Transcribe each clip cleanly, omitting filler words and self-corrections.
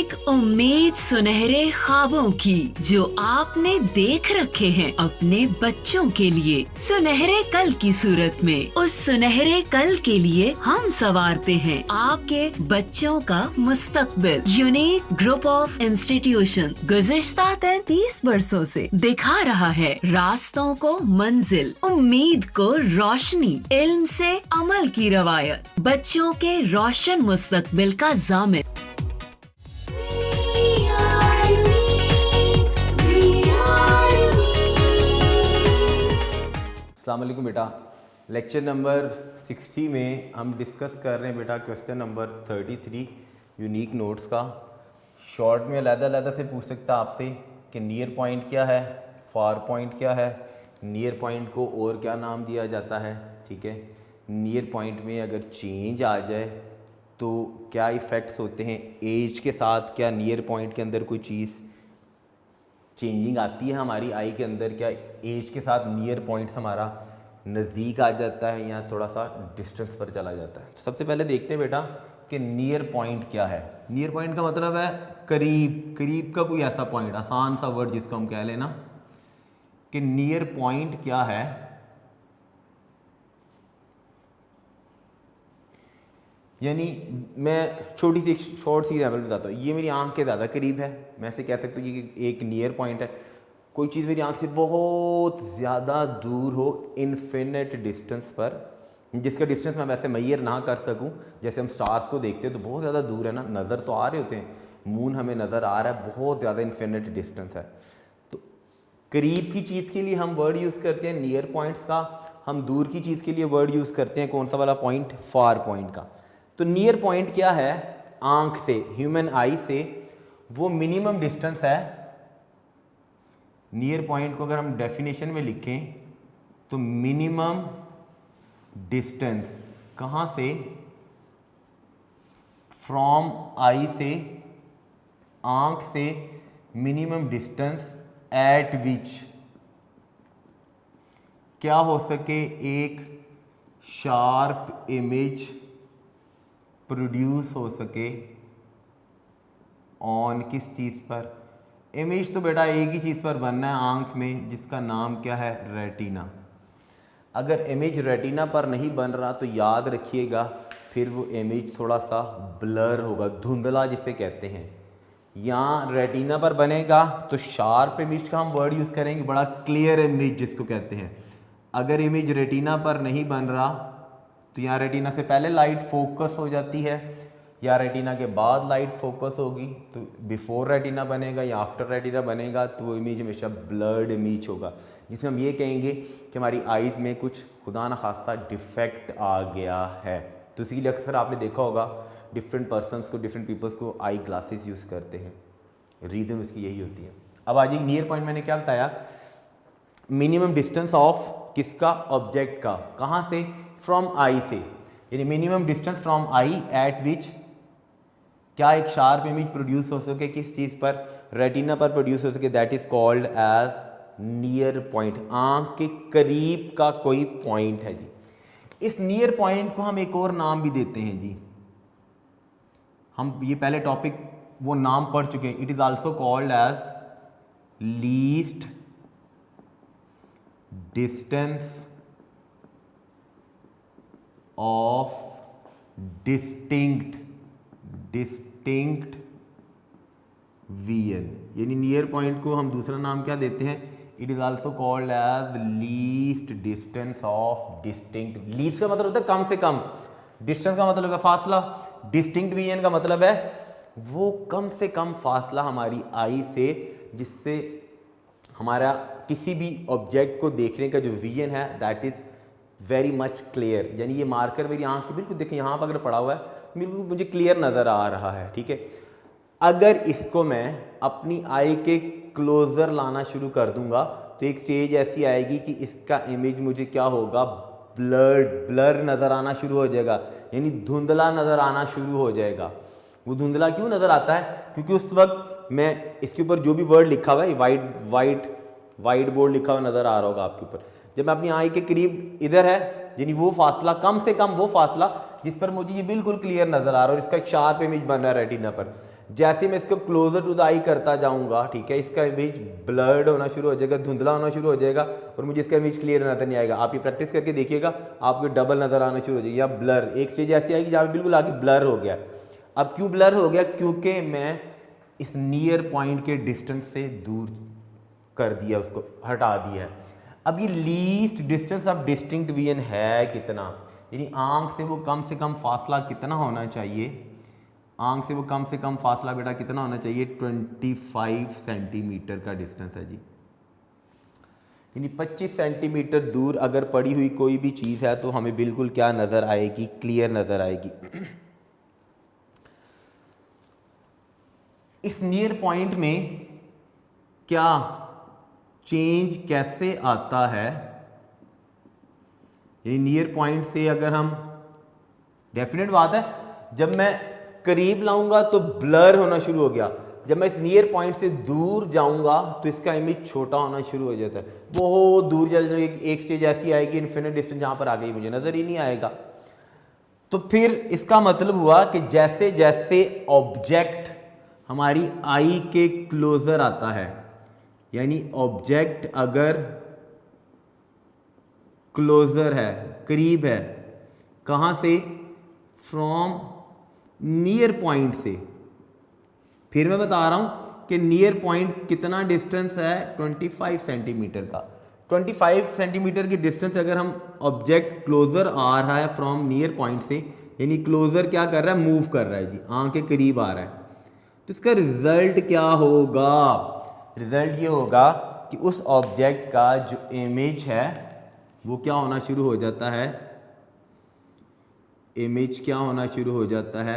एक उम्मीद सुनहरे ख्वाबों की जो आपने देख रखे हैं अपने बच्चों के लिए, सुनहरे कल की सूरत में। उस सुनहरे कल के लिए हम संवारते हैं आपके बच्चों का मुस्तकबिल। यूनिक ग्रुप ऑफ इंस्टीट्यूशन गुज़िश्ता 33 वर्षों से दिखा रहा है रास्तों को मंजिल, उम्मीद को रोशनी, इल्म से अमल की रवायत, बच्चों के रोशन मुस्तकबिल का ज़ामिन। अस्सलाम वालेकुम बेटा। लेक्चर नंबर 60 में हम डिस्कस कर रहे हैं बेटा क्वेश्चन नंबर 33 यूनिक नोट्स का। शॉर्ट में अलग-अलग से पूछ सकता आपसे कि नियर पॉइंट क्या है, फार पॉइंट क्या है, नियर पॉइंट को और क्या नाम दिया जाता है। ठीक है, नियर पॉइंट में अगर चेंज आ जाए तो क्या इफ़ेक्ट्स होते हैं, एज के साथ क्या नियर पॉइंट के अंदर कोई चीज़ चेंजिंग आती है हमारी आई के अंदर, क्या एज के साथ नियर पॉइंट्स हमारा नज़दीक आ जाता है या थोड़ा सा डिस्टेंस पर चला जाता है। तो सबसे पहले देखते हैं बेटा कि नियर पॉइंट क्या है। नियर पॉइंट का मतलब है करीब, करीब का कोई ऐसा पॉइंट, आसान सा वर्ड जिसको हम कह लेना कि नियर पॉइंट क्या है। यानी मैं छोटी सी एक शॉर्ट सी एग्जाम्पल बताता हूँ। ये मेरी आंख के ज़्यादा करीब है, मैं ऐसे कह सकता हूँ कि एक नियर पॉइंट है। कोई चीज़ मेरी आंख से बहुत ज़्यादा दूर हो, इनफिनिट डिस्टेंस पर, जिसका डिस्टेंस मैं वैसे मेजर ना कर सकूँ। जैसे हम स्टार्स को देखते हैं तो बहुत ज़्यादा दूर है ना, नज़र तो आ रहे होते हैं, मून हमें नज़र आ रहा है, बहुत ज़्यादा इनफिनिट डिस्टेंस है। तो करीब की चीज़ के लिए हम वर्ड यूज़ करते हैं नियर पॉइंट्स का, हम दूर की चीज़ के लिए वर्ड यूज़ करते हैं कौन सा वाला पॉइंट, फार पॉइंट का। तो नियर पॉइंट क्या है, आंख से, ह्यूमन आई से वो मिनिमम डिस्टेंस है। नियर पॉइंट को अगर हम डेफिनेशन में लिखें तो मिनिमम डिस्टेंस कहाँ से, फ्रॉम आई से, आंख से मिनिमम डिस्टेंस एट विच क्या हो सके एक शार्प इमेज प्रोड्यूस हो सके ऑन किस चीज़ पर। इमेज तो बेटा एक ही चीज़ पर बनना है आंख में, जिसका नाम क्या है, रेटिना। अगर इमेज रेटिना पर नहीं बन रहा तो याद रखिएगा फिर वो इमेज थोड़ा सा ब्लर होगा, धुंधला जिसे कहते हैं। यहाँ रेटिना पर बनेगा तो शार्प इमेज का हम वर्ड यूज़ करेंगे, बड़ा क्लियर इमेज जिसको कहते हैं। अगर इमेज रेटिना पर नहीं बन रहा तो यहाँ रेटिना से पहले लाइट फोकस हो जाती है या रेटिना के बाद लाइट फोकस होगी, तो बिफोर रेटिना बनेगा या आफ्टर रेटिना बनेगा तो वो इमेज हमेशा ब्लर्ड इमेज होगा, जिसमें हम ये कहेंगे कि हमारी आइज़ में कुछ खुदा न खास्ता डिफेक्ट आ गया है। तो इसीलिए अक्सर आपने देखा होगा डिफरेंट पर्सनस को, डिफरेंट पीपल्स को आई ग्लासेस यूज़ करते हैं, रीज़न उसकी यही होती है। अब आज एक नियर पॉइंट मैंने क्या बताया, मिनिमम डिस्टेंस ऑफ किसका, ऑब्जेक्ट का, कहाँ से, फ्रॉम आई से, यानी minimum distance from I eight विच क्या एक शार्प इमेज प्रोड्यूस हो सके, किस चीज़ पर, रेटिना पर प्रोड्यूस हो सके, that is called as near point. आंख के करीब का कोई पॉइंट है जी। इस नियर पॉइंट को हम एक और नाम भी देते हैं जी, हम ये पहले टॉपिक वो नाम पढ़ चुके हैं। It is also called as least distance of distinct vision. यानी नियर पॉइंट को हम दूसरा नाम क्या देते हैं, it is also called as least distance of distinct. Least का मतलब होता है कम से कम, डिस्टेंस का मतलब है फासला, डिस्टिंक्ट विजन का मतलब है वो कम से कम फासला हमारी आई से, जिससे हमारा किसी भी ऑब्जेक्ट को देखने का जो विजन है that is very much clear. यानी ये मार्कर मेरी आंख के बिल्कुल देखें यहाँ पर अगर पड़ा हुआ है बिल्कुल मुझे क्लियर नज़र आ रहा है। ठीक है, अगर इसको मैं अपनी आई के क्लोज़र लाना शुरू कर दूंगा तो एक स्टेज ऐसी आएगी कि इसका इमेज मुझे क्या होगा, ब्लर नज़र आना शुरू हो जाएगा, यानी धुंधला नज़र आना शुरू हो जाएगा। वो धुंधला क्यों नज़र आता है, क्योंकि उस वक्त मैं इसके ऊपर जो भी वर्ड लिखा हुआ है, वाइट बोर्ड लिखा हुआ नज़र आ रहा होगा आपके ऊपर, जब मैं अपनी आई के करीब इधर है, यानी वो फासला, कम से कम वो फासला जिस पर मुझे ये बिल्कुल क्लियर नज़र आ रहा है और इसका एक शार्प इमेज बन रहा है रेटिना पर। जैसे मैं इसको क्लोजर टू द आई करता जाऊंगा, ठीक है, इसका इमेज ब्लर्ड होना शुरू हो जाएगा, धुंधला होना शुरू हो जाएगा और मुझे इसका इमेज क्लियर नजर नहीं आएगा। आप ये प्रैक्टिस करके देखिएगा, आपको डबल नजर आना शुरू हो जाएगी या ब्लर। एक स्टेज ऐसी आएगी जहाँ बिल्कुल आगे ब्लर हो गया। अब क्यों ब्लर हो गया? क्योंकि मैं इस नियर पॉइंट के डिस्टेंस से दूर कर दिया, उसको हटा दिया। अब ये least distance of distinct vision है कितना, यानी आंख से वो कम से कम फासला कितना होना चाहिए? आंख से वो कम से कम फासला बेटा कितना होना चाहिए? 25 सेंटीमीटर का डिस्टेंस है जी। यानी 25 सेंटीमीटर दूर अगर पड़ी हुई कोई भी चीज़ है तो हमें बिल्कुल क्या नज़र आएगी? क्लियर नज़र आएगी। इस नियर पॉइंट में क्या चेंज कैसे आता है? यानी नियर पॉइंट से अगर हम, डेफिनेट बात है, जब मैं करीब लाऊंगा तो ब्लर होना शुरू हो गया, जब मैं इस नियर पॉइंट से दूर जाऊंगा तो इसका इमेज छोटा होना शुरू हो जाता है। बहुत दूर जाए, एक स्टेज ऐसी आएगी इन्फिनिट डिस्टेंस जहां पर आ गई मुझे नजर ही नहीं आएगा। तो फिर इसका मतलब हुआ कि जैसे जैसे ऑब्जेक्ट हमारी आई के क्लोजर आता है, यानी ऑब्जेक्ट अगर क्लोजर है, करीब है, कहां से? फ्रॉम नियर पॉइंट से। फिर मैं बता रहा हूं कि नियर पॉइंट कितना डिस्टेंस है? 25 सेंटीमीटर का। 25 सेंटीमीटर की डिस्टेंस अगर हम ऑब्जेक्ट क्लोजर आ रहा है फ्रॉम नियर पॉइंट से, यानी क्लोजर क्या कर रहा है? मूव कर रहा है जी, आंख के करीब आ रहा है, तो इसका रिजल्ट क्या होगा? रिजल्ट ये होगा कि उस ऑब्जेक्ट का जो इमेज है वो क्या होना शुरू हो जाता है? इमेज क्या होना शुरू हो जाता है?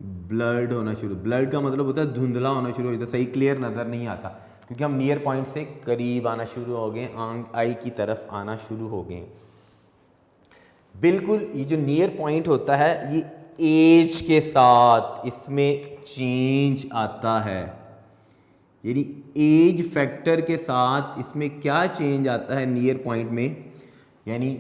ब्लर्ड होना शुरू। ब्लर्ड का मतलब होता है धुंधला होना शुरू हो जाता है, सही क्लियर नज़र नहीं आता, क्योंकि हम नियर पॉइंट से करीब आना शुरू हो गए, आई की तरफ आना शुरू हो गए। बिल्कुल ये जो नियर पॉइंट होता है ये एज के साथ इसमें चेंज आता है, यानी एज फैक्टर के साथ इसमें क्या चेंज आता है नियर पॉइंट में? यानी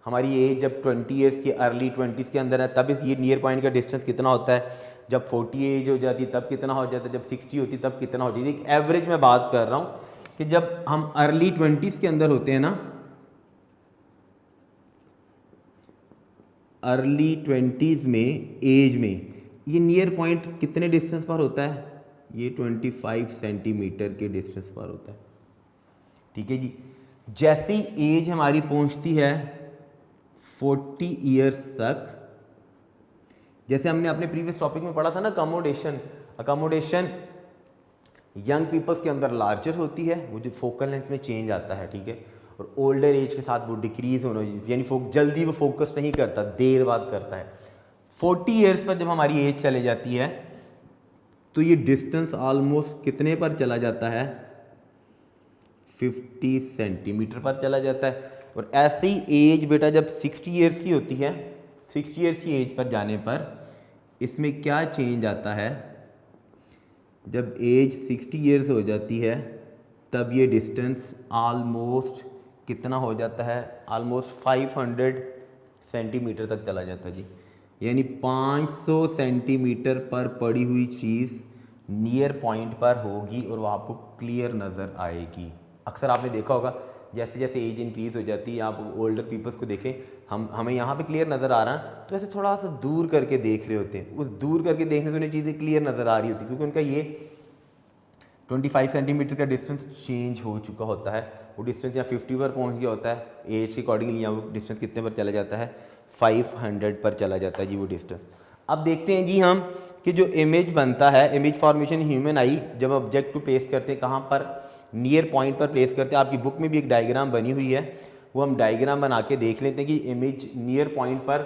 हमारी एज जब 20 ईयर्स की अर्ली 20s के अंदर है तब इस ये नियर पॉइंट का डिस्टेंस कितना होता है, जब 40 एज हो जाती तब कितना हो जाता है, जब 60 होती तब कितना हो जाती है। एक एवरेज में बात कर रहा हूँ कि जब हम अर्ली 20s के अंदर होते हैं ना, अर्ली 20s में एज में ये नियर पॉइंट कितने डिस्टेंस पर होता है? ये 25 सेंटीमीटर के डिस्टेंस पर होता है, ठीक है जी। जैसे ही एज हमारी पहुंचती है 40 ईयर्स तक, जैसे हमने अपने प्रीवियस टॉपिक में पढ़ा था ना, अकोमोडेशन यंग पीपल्स के अंदर लार्जर होती है, वो जो फोकल लेंथ में चेंज आता है, ठीक है, और ओल्डर एज के साथ वो डिक्रीज होना, यानी जल्दी वो फोकस नहीं करता, देर बाद करता है। 40 ईयर्स पर जब हमारी एज चले जाती है तो ये डिस्टेंस ऑलमोस्ट कितने पर चला जाता है? 50 सेंटीमीटर पर चला जाता है। और ऐसे ही एज बेटा जब 60 ईयर्स की होती है, 60 ईयर्स की एज पर जाने पर इसमें क्या चेंज आता है? जब एज 60 ईयर्स हो जाती है तब ये डिस्टेंस ऑलमोस्ट कितना हो जाता है? ऑलमोस्ट 500 सेंटीमीटर तक चला जाता है जी, यानी 500 सेंटीमीटर पर पड़ी हुई चीज़ नियर पॉइंट पर होगी और वो आपको क्लियर नज़र आएगी। अक्सर आपने देखा होगा जैसे जैसे एज इंक्रीज हो जाती है, आप ओल्डर पीपल्स को देखें, हमें यहाँ पे क्लियर नज़र आ रहा है तो ऐसे थोड़ा सा दूर करके देख रहे होते हैं, उस दूर करके देखने से उन्हें चीज़ें क्लियर नज़र आ रही होती है, क्योंकि उनका ये 25 सेंटीमीटर का डिस्टेंस चेंज हो चुका होता है। वो डिस्टेंस यहाँ 50 पर पहुँच गया होता है, एज के अकॉर्डिंगली यहाँ वो डिस्टेंस कितने पर चला जाता है? 500 पर चला जाता है जी वो डिस्टेंस। अब देखते हैं जी हम कि जो इमेज बनता है, इमेज फॉर्मेशन ह्यूमन आई जब ऑब्जेक्ट को प्लेस करते हैं, कहाँ पर? नियर पॉइंट पर प्लेस करते हैं। आपकी बुक में भी एक डायग्राम बनी हुई है, वो हम डायग्राम बना के देख लेते हैं कि इमेज नियर पॉइंट पर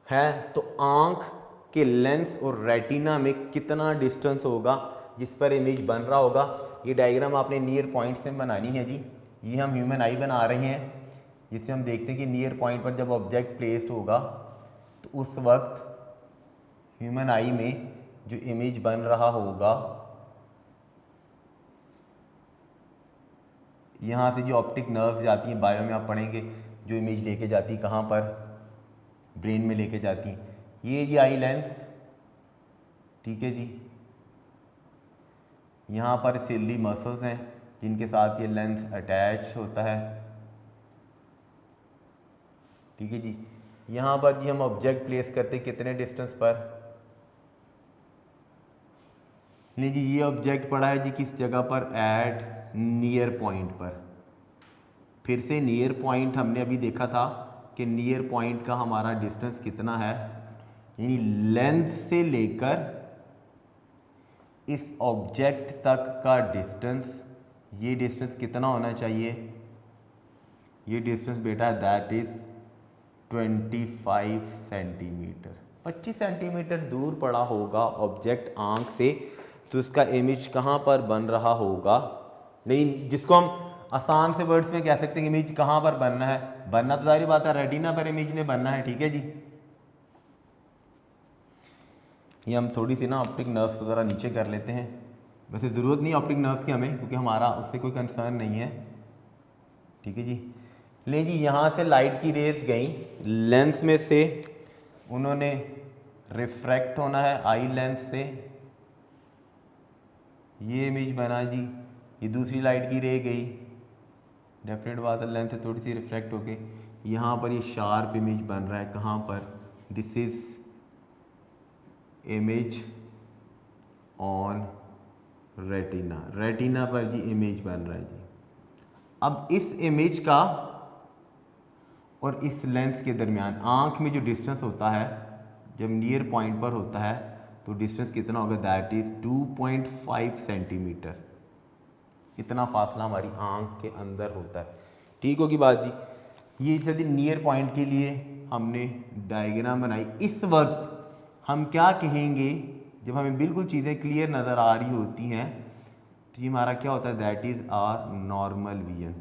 है तो आँख के लेंस और रेटिना में कितना डिस्टेंस होगा जिस पर इमेज बन रहा होगा। ये डायग्राम आपने नियर पॉइंट से बनानी है जी। ये हम ह्यूमन आई बना रहे हैं, जिससे हम देखते हैं कि नियर पॉइंट पर जब ऑब्जेक्ट प्लेस्ड होगा तो उस वक्त ह्यूमन आई में जो इमेज बन रहा होगा, यहाँ से जो ऑप्टिक नर्व्स जाती हैं, बायो में आप पढ़ेंगे, जो इमेज लेके जाती है कहाँ पर? ब्रेन में लेके जाती हैं। ये जी आई लेंस ठीक है जी। यहाँ पर सिली मसल्स हैं जिनके साथ ये लेंस अटैच होता है, ठीक है जी। यहाँ पर जी हम ऑब्जेक्ट प्लेस करते कितने डिस्टेंस पर, नहीं जी ये ऑब्जेक्ट पड़ा है जी किस जगह पर, एट नियर पॉइंट पर। फिर से नियर पॉइंट हमने अभी देखा था कि नियर पॉइंट का हमारा डिस्टेंस कितना है, यानी लेंस से लेकर इस ऑब्जेक्ट तक का डिस्टेंस, ये डिस्टेंस कितना होना चाहिए, ये डिस्टेंस बेटा दैट इज 25 सेंटीमीटर। 25 सेंटीमीटर दूर पड़ा होगा ऑब्जेक्ट आंख से, तो इसका इमेज कहाँ पर बन रहा होगा, नहीं जिसको हम आसान से वर्ड्स में कह सकते हैं इमेज कहाँ पर बनना है, बनना तो सारी बात है रेटिना पर इमेज ने बनना है, ठीक है जी। ये हम थोड़ी सी ना ऑप्टिक नर्व्स को ज़रा नीचे कर लेते हैं, वैसे ज़रूरत नहीं ऑप्टिक नर्व्स की हमें, क्योंकि हमारा उससे कोई कंसर्न नहीं है, ठीक है जी। ले जी यहाँ से लाइट की रेज गई लेंस में से, उन्होंने रिफ्रैक्ट होना है आई लेंस से, ये इमेज बना जी। ये दूसरी लाइट की रे गई डेफिनेट बात है लेंस से थोड़ी सी रिफ्रैक्ट होके यहाँ पर ये शार्प इमेज बन रहा है, कहाँ पर, this is image on retina, retina पर जी इमेज बन रहा है जी। अब इस इमेज का और इस लेंस के दरमियान आंख में जो डिस्टेंस होता है जब नियर पॉइंट पर होता है तो डिस्टेंस कितना होगा, दैट इज 2.5 सेंटीमीटर। इतना फासला हमारी आंख के अंदर होता है, ठीक होगी बात जी। ये यदि नियर पॉइंट के लिए हमने डायग्राम बनाई, इस वक्त हम क्या कहेंगे जब हमें बिल्कुल चीज़ें क्लियर नज़र आ रही होती हैं, तो ये हमारा क्या होता है, that is our normal vision.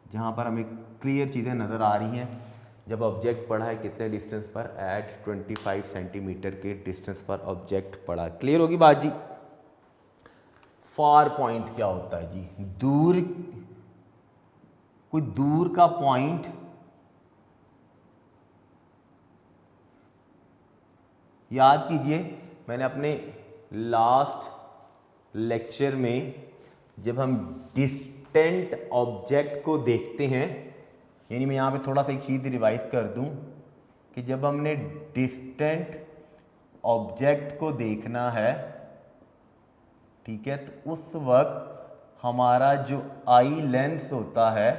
जहाँ पर हमें क्लियर चीज़ें नज़र आ रही हैं, जब ऑब्जेक्ट पड़ा है कितने डिस्टेंस पर, एट 25 सेंटीमीटर के डिस्टेंस पर ऑब्जेक्ट पड़ा। क्लियर होगी बात जी। फार पॉइंट क्या होता है जी, दूर, कोई दूर का पॉइंट, याद कीजिए मैंने अपने लास्ट लेक्चर में जब हम डिस्टेंट ऑब्जेक्ट को देखते हैं, यानी मैं यहाँ पे थोड़ा सा एक चीज़ रिवाइज कर दूं कि जब हमने डिस्टेंट ऑब्जेक्ट को देखना है, ठीक है, तो उस वक्त हमारा जो आई लेंस होता है,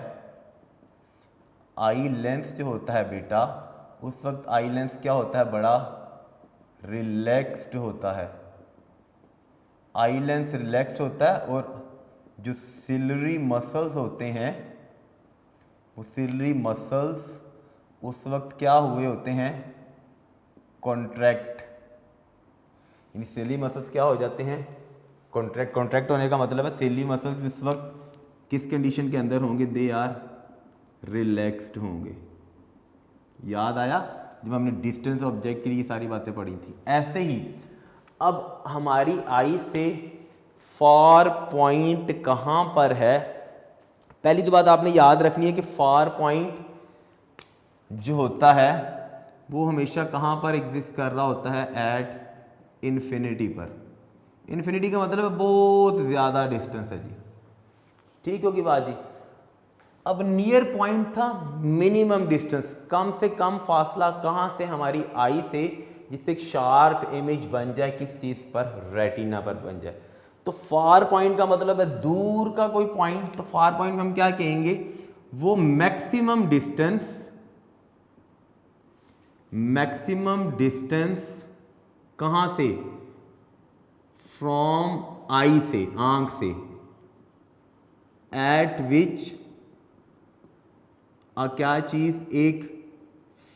आई लेंस जो होता है बेटा, उस वक्त आई लेंस क्या होता है, बड़ा रिलैक्स्ड होता है। आई लेंस रिलैक्स्ड होता है और जो सिलरी मसल्स होते हैं, वो सिलरी मसल्स उस वक्त क्या हुए होते हैं, कॉन्ट्रैक्ट। यानी सिली मसल्स क्या हो जाते हैं, कॉन्ट्रैक्ट। कॉन्ट्रैक्ट होने का मतलब है सिली मसल्स इस वक्त किस कंडीशन के अंदर होंगे, दे आर रिलैक्स्ड होंगे। याद आया जब हमने डिस्टेंस ऑब्जेक्ट के लिए सारी बातें पढ़ी थी। ऐसे ही अब हमारी आई से फार पॉइंट कहाँ पर है, पहली तो बात आपने याद रखनी है कि फार पॉइंट जो होता है वो हमेशा कहाँ पर एग्जिस्ट कर रहा होता है, एट इन्फिनिटी पर। इन्फिनिटी का मतलब है बहुत ज़्यादा डिस्टेंस है जी, ठीक होगी बात जी। अब नियर पॉइंट था मिनिमम डिस्टेंस, कम से कम फासला कहाँ से, हमारी आई से, जिससे एक शार्प इमेज बन जाए किस चीज़ पर, रेटिना पर बन जाए। तो फार पॉइंट का मतलब है दूर का कोई पॉइंट, तो फार पॉइंट हम क्या कहेंगे, वो मैक्सिमम डिस्टेंस कहाँ से, फ्रॉम आई से, आंख से, एट विच क्या चीज, एक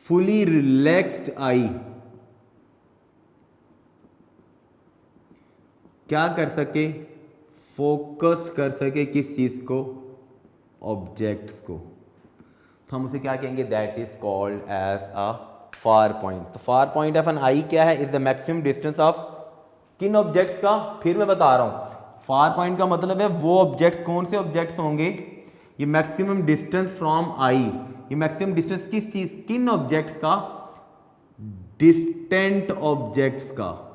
फुली रिलैक्स्ड आई क्या कर सके, फोकस कर सके किस चीज को, ऑब्जेक्ट्स को। तो हम उसे क्या कहेंगे, that is called as a far point. तो far point of an eye क्या है, is the maximum distance of किन ऑब्जेक्ट्स का, फिर मैं बता रहा हूं, फार पॉइंट का मतलब है वो ऑब्जेक्ट्स, कौन से ऑब्जेक्ट्स होंगे, ये मैक्सिमम डिस्टेंस फ्रॉम आई, ये मैक्सिमम डिस्टेंस किस चीज, किन ऑब्जेक्ट्स का, डिस्टेंट ऑब्जेक्ट्स का।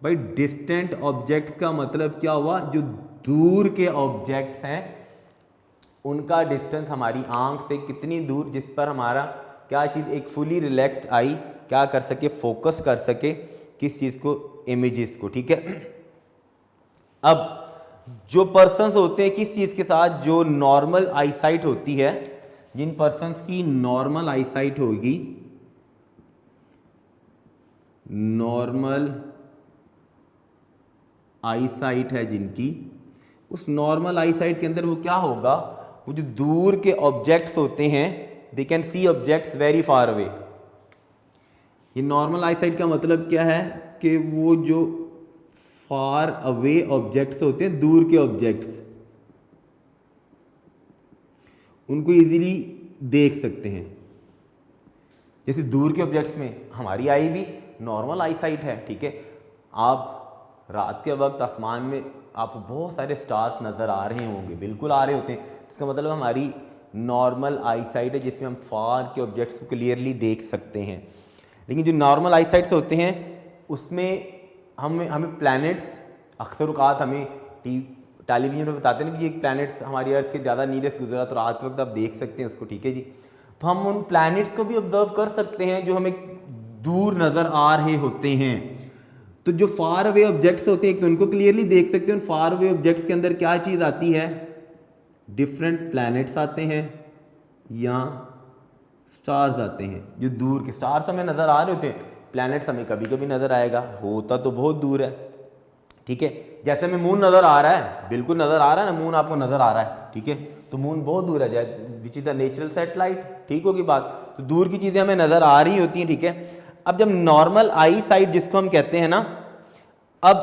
भाई डिस्टेंट ऑब्जेक्ट्स का मतलब क्या हुआ, जो दूर के ऑब्जेक्ट्स हैं उनका डिस्टेंस हमारी आंख से कितनी दूर, जिस पर हमारा क्या चीज़ एक फुली रिलैक्स्ड आई क्या कर सके, फोकस कर सके किस चीज़ को, इमेजेस को। ठीक है, अब जो पर्सन्स होते हैं किस चीज़ के साथ, जो नॉर्मल आईसाइट होती है, जिन पर्सन्स की नॉर्मल आईसाइट होगी, नॉर्मल आईसाइट है जिनकी, उस नॉर्मल आईसाइट के अंदर वो क्या होगा, वो जो दूर के ऑब्जेक्ट्स होते हैं, they can see objects very far away. ये नॉर्मल आईसाइट का मतलब क्या है कि वो जो फार अवे ऑब्जेक्ट्स होते हैं, दूर के ऑब्जेक्ट्स, उनको इजीली देख सकते हैं। जैसे दूर के ऑब्जेक्ट्स में हमारी आई भी नॉर्मल आईसाइट है। ठीक है, आप रात के वक्त आसमान में आपको बहुत सारे स्टार्स नज़र आ रहे होंगे, बिल्कुल आ रहे होते हैं, इसका मतलब हमारी नॉर्मल आईसाइट है जिसमें हम फार के ऑब्जेक्ट्स को क्लियरली देख सकते हैं। लेकिन जो नॉर्मल आईसाइट्स होते हैं उसमें हमें प्लैनेट्स अक्सर औक़ात हमें टेलीविज़न पर बताते हैं कि ये प्लैनेट्स हमारी अर्थ के ज़्यादा नीयरेस्ट गुजरा, तो रात के वक्त आप देख सकते हैं उसको। ठीक है जी, तो हम उन प्लैनेट्स को भी ऑब्जर्व कर सकते हैं जो हमें दूर नज़र आ रहे होते हैं। तो जो फार अवे ऑब्जेक्ट्स होते हैं, एक तो उनको क्लियरली देख सकते हैं। उन फार अवे ऑब्जेक्ट्स के अंदर क्या चीज़ आती है, डिफरेंट प्लैनेट्स आते हैं या स्टार्स आते हैं। जो दूर के स्टार्स हमें नज़र आ रहे होते हैं, प्लैनेट्स हमें कभी कभी नज़र आएगा, होता तो बहुत दूर है। ठीक है, जैसे हमें मून नज़र आ रहा है, बिल्कुल नज़र आ रहा है ना, मून आपको नज़र आ रहा है। ठीक है, तो मून बहुत दूर है, which is the natural satellite. ठीक होगी बात, तो दूर की चीज़ें हमें नज़र आ रही होती हैं। ठीक है, अब जब नॉर्मल आई साइट जिसको हम कहते हैं ना, अब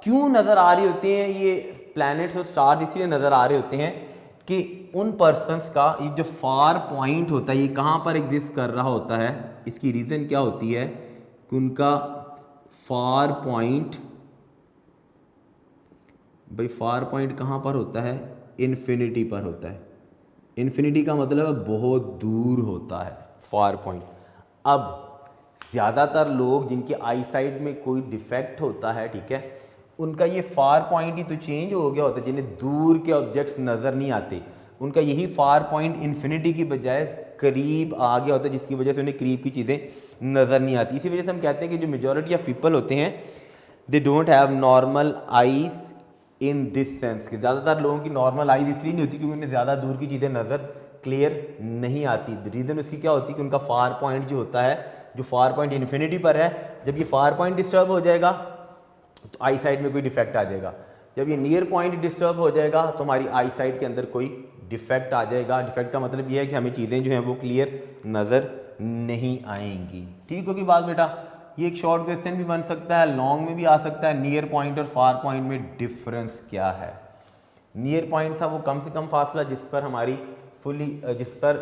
क्यों नज़र आ रही होती हैं ये प्लैनेट्स और स्टार्स, इसलिए नज़र आ रहे होते हैं कि उन पर्सन्स का ये जो फार पॉइंट होता है ये कहाँ पर एग्जिस्ट कर रहा होता है। इसकी रीज़न क्या होती है कि उनका फार पॉइंट, भाई फार पॉइंट कहाँ पर होता है, इन्फिनिटी पर होता है। इन्फिनिटी का मतलब है बहुत दूर होता है फार पॉइंट। अब ज़्यादातर लोग जिनके आई साइट में कोई डिफेक्ट होता है, ठीक है, उनका ये फार पॉइंट ही तो चेंज हो गया होता है, जिन्हें दूर के ऑब्जेक्ट्स नज़र नहीं आते, उनका यही फार पॉइंट इन्फिनिटी की बजाय करीब आ गया होता है, जिसकी वजह से उन्हें करीब की चीज़ें नज़र नहीं आती। इसी वजह से हम कहते हैं कि जो मेजॉरिटी ऑफ पीपल होते हैं they don't have normal eyes in this sense, कि ज़्यादातर लोगों की नॉर्मल आईज इसलिए नहीं होती क्योंकि उन्हें ज़्यादा दूर की चीज़ें नज़र क्लियर नहीं आती। रीज़न उसकी क्या होती है कि उनका फार पॉइंट जो होता है, जो फार पॉइंट इन्फिनिटी पर है, जब ये फार पॉइंट डिस्टर्ब हो जाएगा तो आई साइट में कोई डिफेक्ट आ जाएगा। जब ये नियर पॉइंट डिस्टर्ब हो जाएगा तो हमारी आई साइट के अंदर कोई डिफेक्ट आ जाएगा। डिफेक्ट का मतलब ये है कि हमें चीज़ें जो हैं वो क्लियर नज़र नहीं आएंगी। ठीक होगी बात बेटा, ये एक शॉर्ट क्वेश्चन भी बन सकता है, लॉन्ग में भी आ सकता है। नियर पॉइंट और फार पॉइंट में डिफरेंस क्या है? नियर पॉइंट था वो कम से कम फासला जिस पर हमारी जिस पर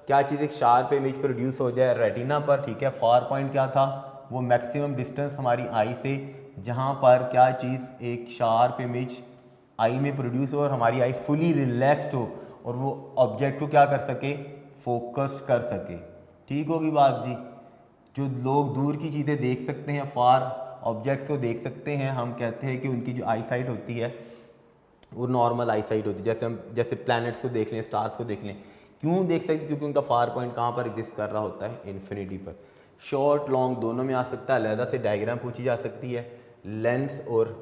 क्या चीज़ एक शार्प इमेज प्रोड्यूस हो जाए रेटिना पर। ठीक है, फार पॉइंट क्या था, वो मैक्सिमम डिस्टेंस हमारी आई से जहाँ पर क्या चीज़ एक शार्प इमेज आई में प्रोड्यूस हो और हमारी आई फुली रिलैक्स्ड हो और वो ऑब्जेक्ट को क्या कर सके, फोकस कर सके। ठीक होगी बात जी। जो लोग दूर की चीज़ें देख सकते हैं, फार ऑब्जेक्ट्स को देख सकते हैं, हम कहते हैं कि उनकी जो आई साइट होती है वो नॉर्मल आई साइट होती है। जैसे प्लैनेट्स को देख लें, स्टार्स को देख लें, क्यों देख सकते? क्योंकि उनका फार पॉइंट कहाँ पर एग्जिस्ट कर रहा होता है, इन्फिनिटी पर। शॉर्ट लॉन्ग दोनों में आ सकता है, अलहदा से डायग्राम पूछी जा सकती है। लेंस और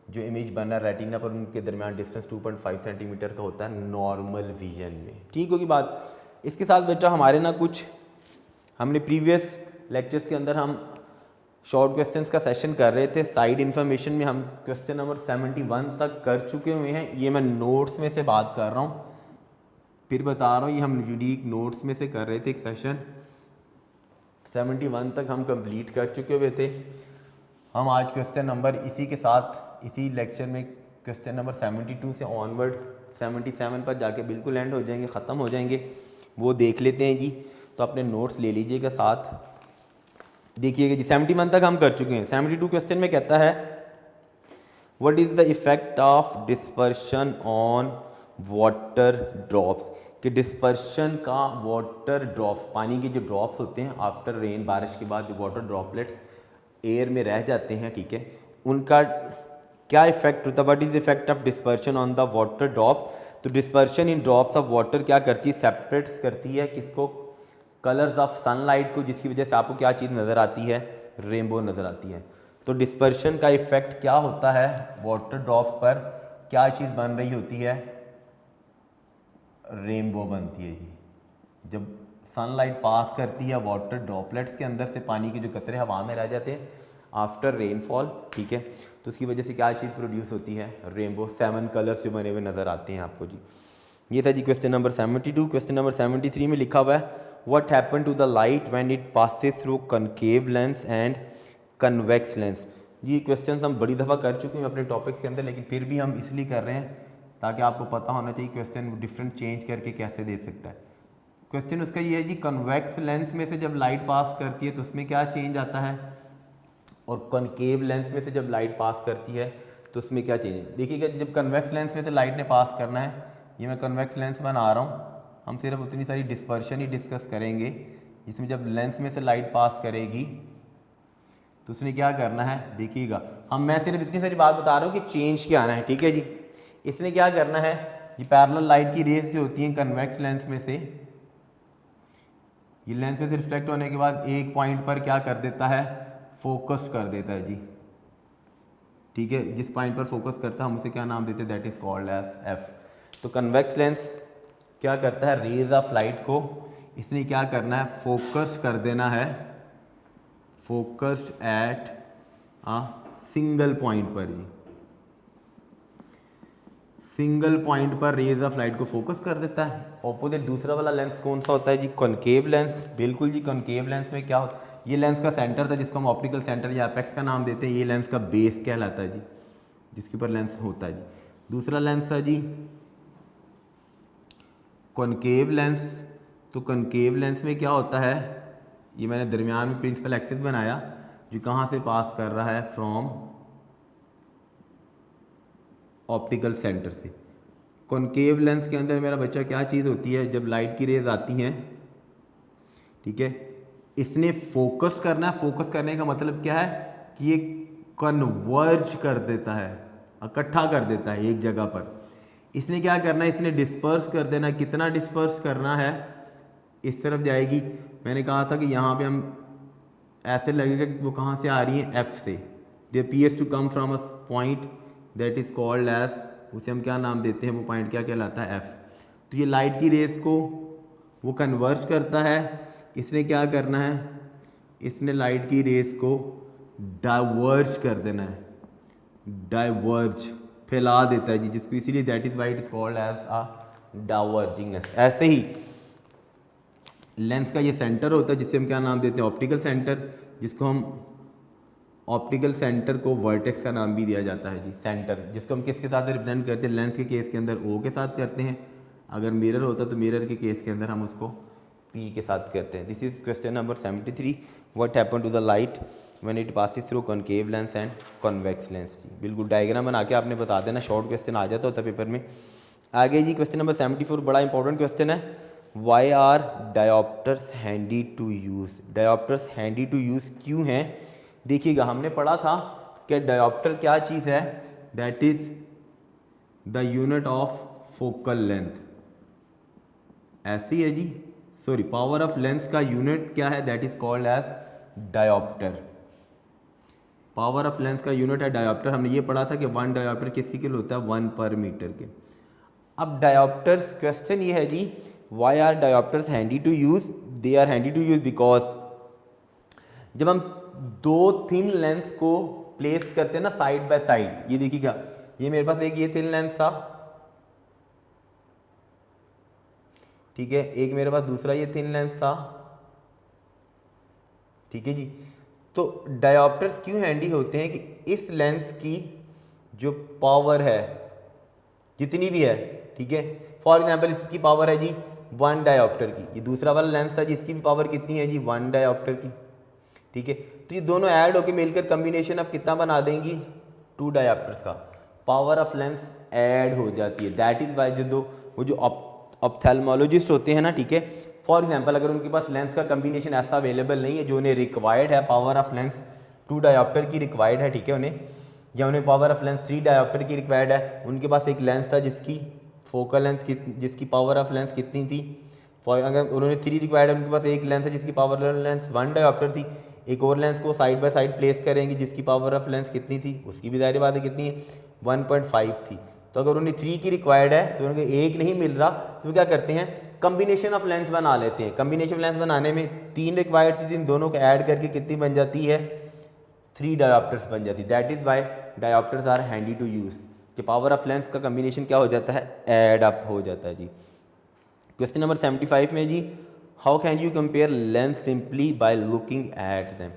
जो इमेज बन रहा है रेटिना पर, उनके दरमियान डिस्टेंस 2.5 सेंटीमीटर का होता है नॉर्मल विजन में। ठीक होगी बात। इसके साथ बच्चा हमारे ना कुछ हमने प्रीवियस लेक्चर्स के अंदर हम शॉर्ट क्वेश्चंस का सेशन कर रहे थे। साइड इन्फॉर्मेशन में हम क्वेश्चन नंबर 71 तक कर चुके हुए हैं। ये मैं नोट्स में से बात कर रहा हूँ, फिर बता रहा हूँ, ये हम यूनिक नोट्स में से कर रहे थे। एक सेशन 71 तक हम कंप्लीट कर चुके हुए थे। हम आज क्वेश्चन नंबर इसी के साथ इसी लेक्चर में क्वेश्चन नंबर 72 से ऑनवर्ड 77 पर जाके बिल्कुल एंड हो जाएंगे, ख़त्म हो जाएंगे। वो देख लेते हैं जी। तो अपने नोट्स ले लीजिएगा साथ, देखिएगा जी। 71 तक हम कर चुके हैं। 72 क्वेश्चन में कहता है what is the effect of dispersion on water drops, कि डिस्पर्शन का वाटर ड्रॉप्स, पानी के जो ड्रॉप्स होते हैं आफ्टर रेन, बारिश के बाद जो वाटर ड्रॉपलेट्स एयर में रह जाते हैं, ठीक है, उनका क्या इफेक्ट होता है, what is effect of dispersion on the water drop. तो dispersion in drops of water क्या करती है, सेपरेट्स करती है किसको, कलर्स ऑफ सनलाइट को, जिसकी वजह से आपको क्या चीज़ नज़र आती है, रेनबो नज़र आती है। तो डिस्पर्शन का इफेक्ट क्या होता है वाटर ड्रॉप्स पर, क्या चीज़ बन रही होती है, रेनबो बनती है जी। जब सनलाइट पास करती है वाटर ड्रॉपलेट्स के अंदर से, पानी के जो कतरे हवा में रह जाते हैं आफ्टर रेनफॉल, ठीक है, तो उसकी वजह से क्या चीज़ प्रोड्यूस होती है, रेनबो। 7 कलर्स जो बने हुए नज़र आते हैं आपको जी। ये था जी क्वेश्चन नंबर 72। क्वेश्चन नंबर 73 में लिखा हुआ है what happen to the light when it passes through concave lens and convex lens. ये क्वेश्चन हम बड़ी दफ़ा कर चुके हैं अपने टॉपिक्स के अंदर, लेकिन फिर भी हम इसलिए कर रहे हैं ताकि आपको पता होना चाहिए क्वेश्चन डिफरेंट चेंज करके कैसे दे सकता है। क्वेश्चन उसका ये है जी, कन्वेक्स लेंस में से जब लाइट पास करती है तो उसमें क्या चेंज आता है, और कॉनकेव लेंस में से जब लाइट पास करती है तो उसमें क्या चेंज। देखिएगा जब कन्वेक्स लेंस में से लाइट ने पास करना है, ये मैं कन्वेक्स लेंस बना रहा हूँ, हम सिर्फ उतनी सारी डिस्पर्शन ही डिस्कस करेंगे जिसमें जब लेंस में से लाइट पास करेगी तो उसने क्या करना है, देखिएगा मैं सिर्फ इतनी सारी बात बता रहा हूँ कि चेंज क्या आना है, ठीक है जी। इसने क्या करना है, ये पैरेलल लाइट की रेस जो होती हैं कन्वेक्स लेंस में से, ये लेंस में से रिफ्लेक्ट होने के बाद एक पॉइंट पर क्या कर देता है, फोकस कर देता है जी, ठीक है। जिस पॉइंट पर फोकस करता है हम उसे क्या नाम देते हैं, that is called as F. तो कन्वेक्स लेंस क्या करता है, रेज ऑफ लाइट को इसने क्या करना है, फोकस कर देना है, focused at a single point पर जी, सिंगल पॉइंट पर रेज ऑफ लाइट को फोकस कर देता है। ऑपोजिट दूसरा वाला लेंस कौन सा होता है जी, कॉनकेव लेंस। बिल्कुल जी, कॉनकेव लेंस में क्या होता है, ये लेंस का सेंटर था जिसको हम ऑप्टिकल सेंटर या एपेक्स का नाम देते हैं, ये लेंस का बेस कहलाता है जी, जिसके ऊपर लेंस होता है जी। दूसरा लेंस है जी कॉनकेव लेंस। तो कॉनकेव लेंस में क्या होता है, ये मैंने दरमियान में प्रिंसिपल एक्सिस बनाया जो कहाँ से पास कर रहा है, फ्रॉम ऑप्टिकल सेंटर से। कॉनकेव लेंस के अंदर मेरा बच्चा क्या चीज़ होती है, जब लाइट की रेज आती हैं, ठीक है, इसने फोकस करना है। फोकस करने का मतलब क्या है कि ये कन्वर्ज कर देता है, इकट्ठा कर देता है एक जगह पर। इसने क्या करना है, इसने डिस्पर्स कर देना। कितना डिस्पर्स करना है, इस तरफ जाएगी। मैंने कहा था कि यहाँ पे हम ऐसे लगेगा कि वो कहाँ से आ रही है, एफ से। They appears to come from a point that is called as, उसे हम क्या नाम देते हैं, वो पॉइंट क्या कहलाता है, एफ। तो ये लाइट की रेस को वो कन्वर्ज करता है। इसने क्या करना है, इसने लाइट की रेस को डाइवर्ज कर देना है, डाइवर्ज फैला देता है जी, जिसको इसीलिए that is why it is called as a divergingness. ऐसे ही लेंस का ये सेंटर होता है जिसे हम क्या नाम देते हैं, ऑप्टिकल सेंटर, जिसको हम ऑप्टिकल सेंटर को वर्टेक्स का नाम भी दिया जाता है जी, सेंटर, जिसको हम किसके साथ रिप्रेजेंट करते हैं, लेंस के केस के अंदर ओ के साथ करते हैं। अगर मिरर होता तो मिरर के केस के अंदर हम उसको पी के साथ करते हैं। This is question number 73, what happen to the light when it passes through concave lens and convex lens. बिल्कुल डायग्राम बना के आपने बता देना, शॉर्ट क्वेश्चन आ जाता होता पेपर में। आगे जी क्वेश्चन नंबर 74, बड़ा इंपॉर्टेंट क्वेश्चन है, why are dioptres handy to use. Diopters handy to use क्यों हैं, देखिएगा हमने पढ़ा था कि डायोप्टर क्या चीज़ है, that is the unit of focal length. ऐसी है जी, सॉरी, पावर ऑफ लेंस का यूनिट क्या है, that is called as diopter. Power of lens का यूनिट है डायोप्टर। हमने ये पढ़ा था कि 1 डायोप्टर किसके किलो होता है, 1 पर मीटर के। अब डायोप्टर्स, क्वेश्चन ये है जी, why are dioptres handy to use. They are handy to use because जब हम दो थिन लेंस को प्लेस करते हैं ना साइड बाय साइड, ये देखिएगा, ये मेरे पास एक ये थिन लेंस था, ठीक है, एक मेरे पास दूसरा ये थिन लेंस था, ठीक है जी। तो डायोप्टर्स क्यों हैंडी होते हैं कि इस लेंस की जो पावर है जितनी भी है, ठीक है, फॉर एग्जांपल इसकी पावर है जी 1 डायोप्टर की, ये दूसरा वाला लेंस था जिसकी भी पावर कितनी है जी 1 डायोप्टर की, ठीक है। तो ये दोनों ऐड होकर मिलकर कम्बिनेशन ऑफ कितना बना देंगी, 2 डायोप्टर्स का। पावर ऑफ लेंस ऐड हो जाती है, दैट इज वाई वो जो ऑप्थेल्मोलॉजिस्ट होते हैं ना, ठीक है, फॉर एग्जांपल अगर उनके पास लेंस का कम्बिनेशन ऐसा अवेलेबल नहीं है जो उन्हें रिक्वायर्ड है, पावर ऑफ लेंस 2 डायोप्टर की रिक्वायर्ड है, ठीक है, उन्हें, या उन्हें पावर ऑफ लेंस 3 डायोप्टर की रिक्वायर्ड है, उनके पास एक लेंस था जिसकी फोकल लेंथ जिसकी पावर ऑफ लेंस कितनी थी, अगर उन्होंने 3 रिक्वायर्ड है, उनके पास एक लेंस है जिसकी पावर ऑफ लेंस 1 डायोप्टर थी, एक और लेंस को साइड बाय साइड प्लेस करेंगे जिसकी पावर ऑफ लेंस कितनी थी, उसकी भी ज़ाहिर बात है कितनी है 1.5 थी। तो अगर उन्हें 3 की रिक्वायर्ड है तो उनको एक नहीं मिल रहा तो क्या करते हैं कम्बिनेशन ऑफ लेंस बना लेते हैं। कम्बिनेशन ऑफ लेंस बनाने में 3 रिक्वायर्ड थी, इन दोनों को ऐड करके कितनी बन जाती है 3 डायोप्टर्स बन जाती है। That is why diopters are handy to use, कि पावर ऑफ लेंस का कम्बिनेशन क्या हो जाता है ऐड अप हो जाता है जी। क्वेश्चन नंबर 75 में जी, how can you compare lens simply by looking at them.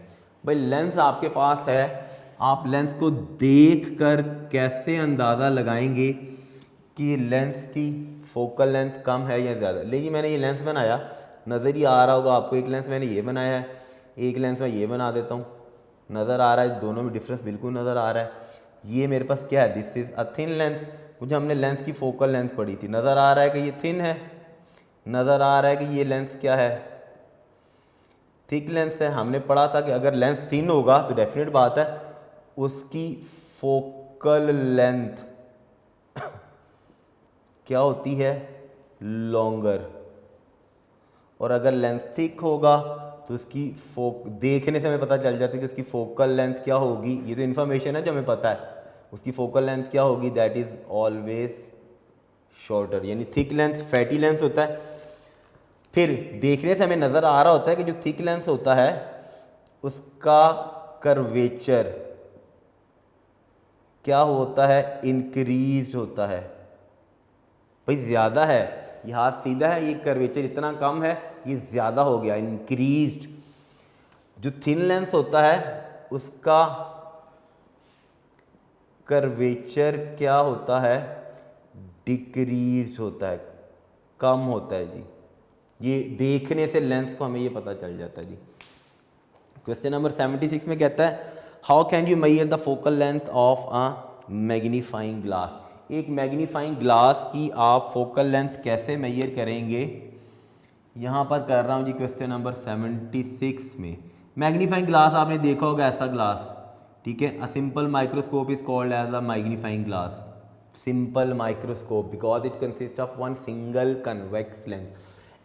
भाई लेंस आपके पास है, आप लेंस को देख कर कैसे अंदाज़ा लगाएंगे कि लेंस की फोकल लेंथ कम है या ज़्यादा। लेकिन मैंने ये लेंस बनाया, नज़र ही आ रहा होगा आपको, एक लेंस मैंने ये बनाया है, एक लेंस मैं ये बना देता हूँ, नज़र आ रहा है, दोनों में डिफरेंस बिल्कुल नज़र आ रहा है। ये मेरे पास क्या है, this is a thin lens, मुझे हमने लेंस की फोकल लेंथ पढ़ी थी, नज़र आ रहा है कि ये थिन है, नज़र आ रहा है कि ये लेंस क्या है थिक लेंस है। हमने पढ़ा था कि अगर लेंस थिन होगा तो डेफिनेट बात है उसकी फोकल लेंथ क्या होती है लॉन्गर, और अगर लेंस थिक होगा तो उसकी देखने से हमें पता चल जाता है कि उसकी फोकल लेंथ क्या होगी। ये तो इन्फॉर्मेशन है जो हमें पता है, उसकी फोकल लेंथ क्या होगी, दैट इज़ ऑलवेज शॉर्टर। यानी थिक लेंस फैटी लेंस होता है। फिर देखने से हमें नज़र आ रहा होता है कि जो थिक लेंस होता है उसका कर्वेचर क्या होता है इंक्रीज होता है। भाई ज़्यादा है, ये हाथ सीधा है, ये कर्वेचर इतना कम है, ये ज़्यादा हो गया इंक्रीज्ड। जो थिन लेंस होता है उसका कर्वेचर क्या होता है डिक्रीज होता है, कम होता है जी। ये देखने से लेंस को हमें ये पता चल जाता है जी। क्वेश्चन नंबर 76 में कहता है how can you measure the focal length of a magnifying glass. एक मैग्नीफाइंग ग्लास की आप फोकल लेंथ कैसे मेजर करेंगे, यहाँ पर कर रहा हूँ जी क्वेश्चन नंबर 76 में। मैग्नीफाइंग ग्लास आपने देखा होगा ऐसा ग्लास, ठीक है, a simple microscope is called as a magnifying glass, simple microscope because it consist of one single convex lens.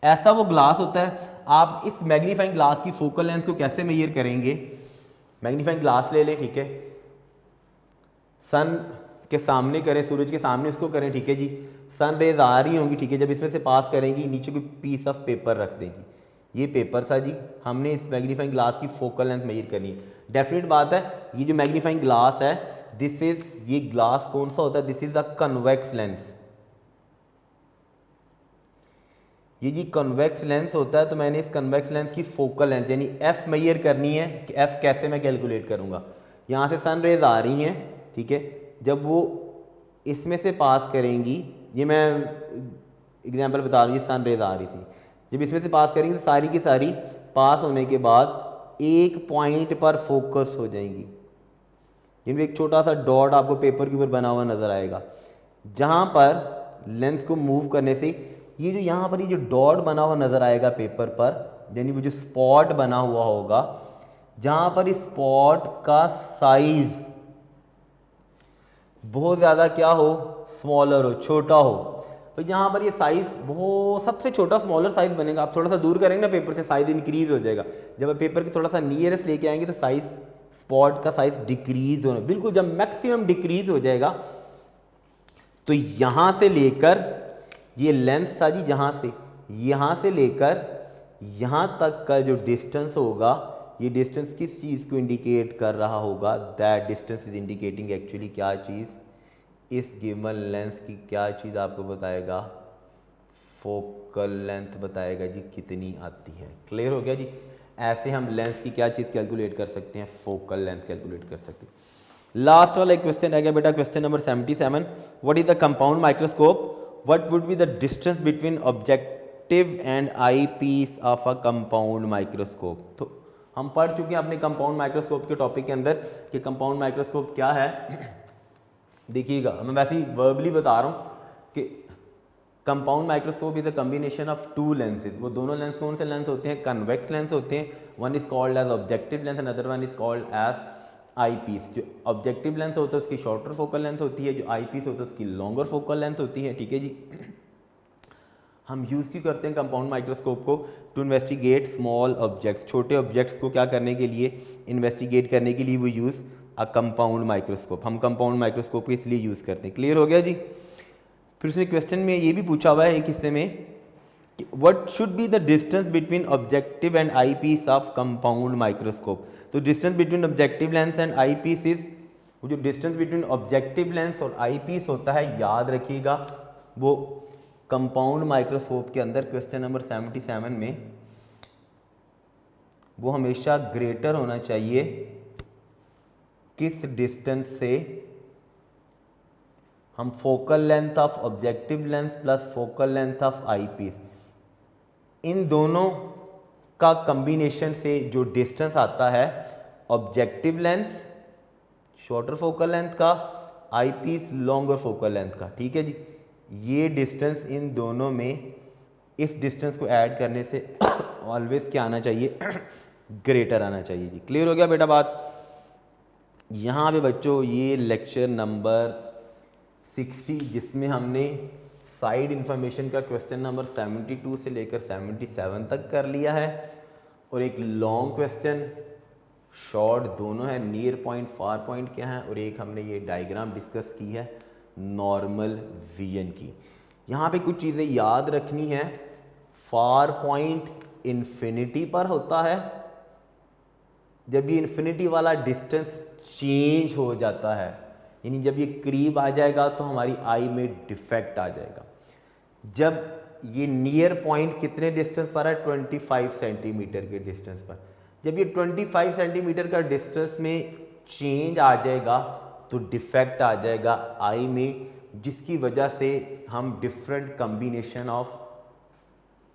ऐसा वो ग्लास होता है। आप इस मैग्नीफाइंग ग्लास की फोकल लेंथ को कैसे मेजर करेंगे, मैग्नीफाइंग ग्लास ले लें, ठीक है, सन के सामने करें, सूरज के सामने इसको करें, ठीक है जी, सन रेज आ रही होंगी, ठीक है, जब इसमें से पास करेंगी नीचे कोई पीस ऑफ पेपर रख देगी, ये पेपर था जी, हमने इस मैग्नीफाइंग ग्लास की फोकल लेंथ मेजर करनी है। डेफिनेट बात है ये जो मैग्नीफाइंग ग्लास है दिस इज, ये ग्लास कौन सा होता है, this is a convex lens, ये जी कन्वेक्स लेंस होता है। तो मैंने इस कन्वेक्स लेंस की फोकल लेंथ यानी एफ मेजर करनी है कि एफ कैसे मैं कैलकुलेट करूंगा। यहाँ से सन रेज आ रही हैं, ठीक है, जब वो इसमें से पास करेंगी, ये मैं एग्जांपल बता रही हूँ, सन रेज आ रही थी, जब इसमें से पास करेंगी तो सारी की सारी पास होने के बाद एक पॉइंट पर फोकस हो जाएंगी, यानी एक छोटा सा डॉट आपको पेपर के ऊपर बना हुआ नजर आएगा, जहाँ पर लेंस को मूव करने से ये जो यहाँ पर ये जो डॉट बना हुआ नजर आएगा पेपर पर, यानी वो जो स्पॉट बना हुआ होगा, जहाँ पर इस स्पॉट का साइज बहुत ज़्यादा क्या हो, स्मॉलर हो, छोटा हो, तो यहाँ पर ये साइज बहुत सबसे छोटा स्मॉलर साइज बनेगा। आप थोड़ा सा दूर करेंगे ना पेपर से, साइज इंक्रीज हो जाएगा। जब आप पेपर के थोड़ा सा नियरेस्ट लेके आएंगे तो साइज स्पॉट का साइज डिक्रीज होना, बिल्कुल जब मैक्सिमम डिक्रीज हो जाएगा तो यहाँ से लेकर ये लेंस था जी, यहाँ से लेकर यहाँ तक का जो डिस्टेंस होगा, ये डिस्टेंस किस चीज़ को इंडिकेट कर रहा होगा, that distance is indicating actually क्या चीज़, इस गिवन लेंस की क्या चीज़ आपको बताएगा, फोकल लेंथ बताएगा जी कितनी आती है। क्लियर हो गया जी। ऐसे हम लेंस की क्या चीज़ कैलकुलेट कर सकते हैं, फोकल लेंथ कैलकुलेट कर सकते हैं। लास्ट वाला एक क्वेश्चन है क्या बेटा, question number 77, what is the compound microscope, what would be the distance between objective and eyepiece of a compound microscope. तो हम पढ़ चुके हैं अपने कंपाउंड माइक्रोस्कोप के टॉपिक के अंदर कि कंपाउंड माइक्रोस्कोप क्या है। देखिएगा मैं वैसे ही वर्बली बता रहा हूँ कि compound microscope is a combination of to lenses. वो दोनों लेंस कौन से लेंस होते हैं, कन्वेक्स लेंस होते हैं। One is called as objective lens and other one is called as eyepiece. जो ऑब्जेक्टिव लेंस होता है उसकी शॉर्टर फोकल लेंथ होती है, जो आई पीस होता है उसकी लॉन्गर फोकल लेंथ होती है। ठीक है जी। हम यूज़ क्यों करते हैं कंपाउंड माइक्रोस्कोप को? टू इन्वेस्टिगेट स्मॉल ऑब्जेक्ट्स, छोटे ऑब्जेक्ट्स को क्या करने के लिए, इन्वेस्टिगेट करने के लिए वो यूज़ अ कंपाउंड माइक्रोस्कोप। हम कंपाउंड माइक्रोस्कोप को इसलिए यूज़ करते हैं। क्लियर हो गया जी। फिर उसमें क्वेश्चन में ये भी पूछा हुआ है एक हिस्से में, what should be the distance between objective and eyepiece of compound microscope. तो distance between objective lens and eyepiece is, वो जो डिस्टेंस बिटवीन ऑब्जेक्टिव लेंस और आई पीस होता है, याद रखिएगा वो कंपाउंड माइक्रोस्कोप के अंदर क्वेश्चन नंबर 77 में वो हमेशा ग्रेटर होना चाहिए किस डिस्टेंस से हम focal length of objective lens plus focal length of eyepiece, इन दोनों का कॉम्बिनेशन से जो डिस्टेंस आता है objective lens shorter focal length का, eyepiece longer focal length का। ठीक है जी। ये डिस्टेंस इन दोनों में, इस डिस्टेंस को ऐड करने से ऑलवेज क्या आना चाहिए, ग्रेटर आना चाहिए जी। क्लियर हो गया बेटा बात। यहाँ पे बच्चों ये लेक्चर नंबर 60 जिसमें हमने साइड इंफॉर्मेशन का क्वेश्चन नंबर 72 से लेकर 77 तक कर लिया है, और एक लॉन्ग क्वेश्चन शॉर्ट दोनों है, नियर पॉइंट फार पॉइंट क्या है, और एक हमने ये डायग्राम डिस्कस की है नॉर्मल विजन की। यहाँ पे कुछ चीज़ें याद रखनी है। फार पॉइंट इन्फिनिटी पर होता है, जब ये इन्फिनिटी वाला डिस्टेंस चेंज हो जाता है, यानी जब ये करीब आ जाएगा तो हमारी आई में डिफेक्ट आ जाएगा। जब ये नियर पॉइंट कितने डिस्टेंस पर है, 25 सेंटीमीटर के डिस्टेंस पर, जब ये 25 सेंटीमीटर का डिस्टेंस में चेंज आ जाएगा तो डिफेक्ट आ जाएगा आई में, जिसकी वजह से हम different combination of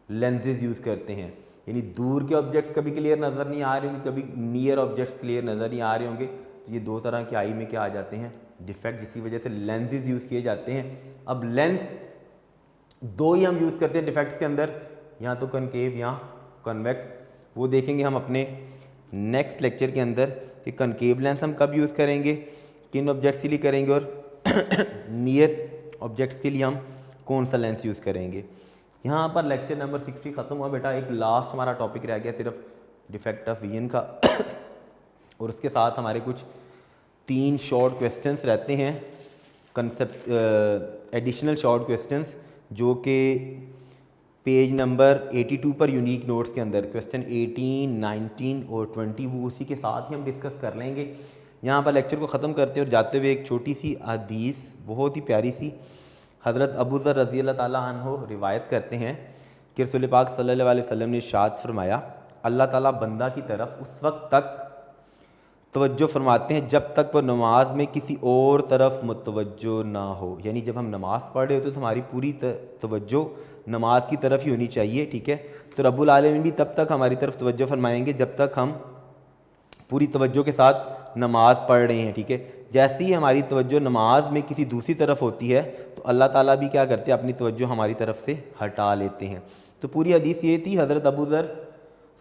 lenses use करते हैं। यानी दूर के ऑब्जेक्ट्स कभी क्लियर नज़र नहीं आ रहे होंगे, कभी नियर ऑब्जेक्ट्स क्लियर नज़र नहीं आ रहे होंगे, तो ये दो तरह के आई में क्या आ जाते हैं, डिफेक्ट, जिसकी वजह से लेंसेज यूज़ किए जाते हैं। अब लेंस दो ही हम यूज़ करते हैं डिफेक्ट्स के अंदर, या तो कनकेव या कन्वेक्स। वो देखेंगे हम अपने नेक्स्ट लेक्चर के अंदर कि कनकेव लेंस हम कब यूज़ करेंगे, किन ऑब्जेक्ट्स के लिए करेंगे, और नियर ऑब्जेक्ट्स के लिए हम कौन सा लेंस यूज़ करेंगे। यहाँ पर लेक्चर नंबर 60 ख़त्म हुआ बेटा। एक लास्ट हमारा टॉपिक रह गया सिर्फ डिफेक्ट ऑफ विजन का, और उसके साथ हमारे कुछ 3 शॉर्ट क्वेश्चंस रहते हैं, कंसेप्ट एडिशनल शॉर्ट क्वेश्चंस, जो कि पेज नंबर 82 पर यूनिक नोट्स के अंदर क्वेश्चन 18, 19 और 20 वो उसी के साथ ही हम डिस्कस कर लेंगे। यहाँ पर लेक्चर को ख़त्म करते हैं और जाते हुए एक छोटी सी हदीस, बहुत ही प्यारी सी, हज़रत अबू ज़र रज़ी अल्लाह ताला अन्हो रिवायत करते हैं कि रसूल पाक सल्लल्लाहु अलैहि वसल्लम ने इरशाद फरमाया, अल्लाह ताला बंदा की तरफ उस वक्त तक तवज्जो फरमाते हैं जब तक वह नमाज में किसी और तरफ मुतवज्जो ना हो। यानी जब हम नमाज़ पढ़ रहे होते तो हमारी पूरी तवज्जो नमाज की तरफ ही होनी चाहिए। ठीक है। तो रब्बुल आलमीन भी तब तक हमारी तरफ तवज्जो फरमाएंगे जब तक हम पूरी तवज्जो के साथ नमाज़ पढ़ रहे हैं। ठीक है। जैसे ही हमारी तवज्जो नमाज में किसी दूसरी तरफ होती है तो अल्लाह ताला भी क्या करते हैं, अपनी तवज्जो हमारी तरफ से हटा लेते हैं। तो पूरी हदीस ये थी, हज़रत अबू ज़र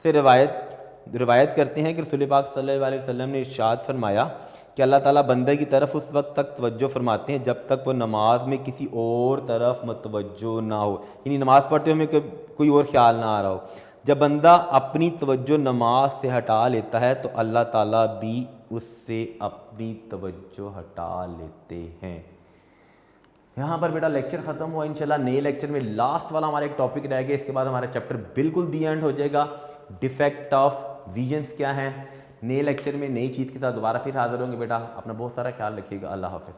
से रिवायत करते हैं कि रसूल पाक सल्लल्लाहु अलैहि वसल्लम ने इरशाद फरमाया कि अल्लाह ताला बंदे की तरफ उस वक्त तक तवज्जो फरमाते हैं जब तक वो नमाज में किसी और तरफ मुतवज्जो ना हो, यानी नमाज़ पढ़ते हुए हमें कोई और ख्याल ना आ रहा हो। जब बंदा अपनी तवज्जो नमाज से हटा लेता है तो अल्लाह ताला भी उससे अपनी तवज्जो हटा लेते हैं। यहाँ पर बेटा लेक्चर ख़त्म हुआ। इंशाल्लाह नए लेक्चर में लास्ट वाला हमारा एक टॉपिक रह गया, इसके बाद हमारा चैप्टर बिल्कुल दी एंड हो जाएगा। डिफेक्ट ऑफ विजन्स क्या है, नए लेक्चर में नई चीज़ के साथ दोबारा फिर हाजिर होंगे बेटा। अपना बहुत सारा ख्याल रखिएगा। अल्लाह हाफ़िज़।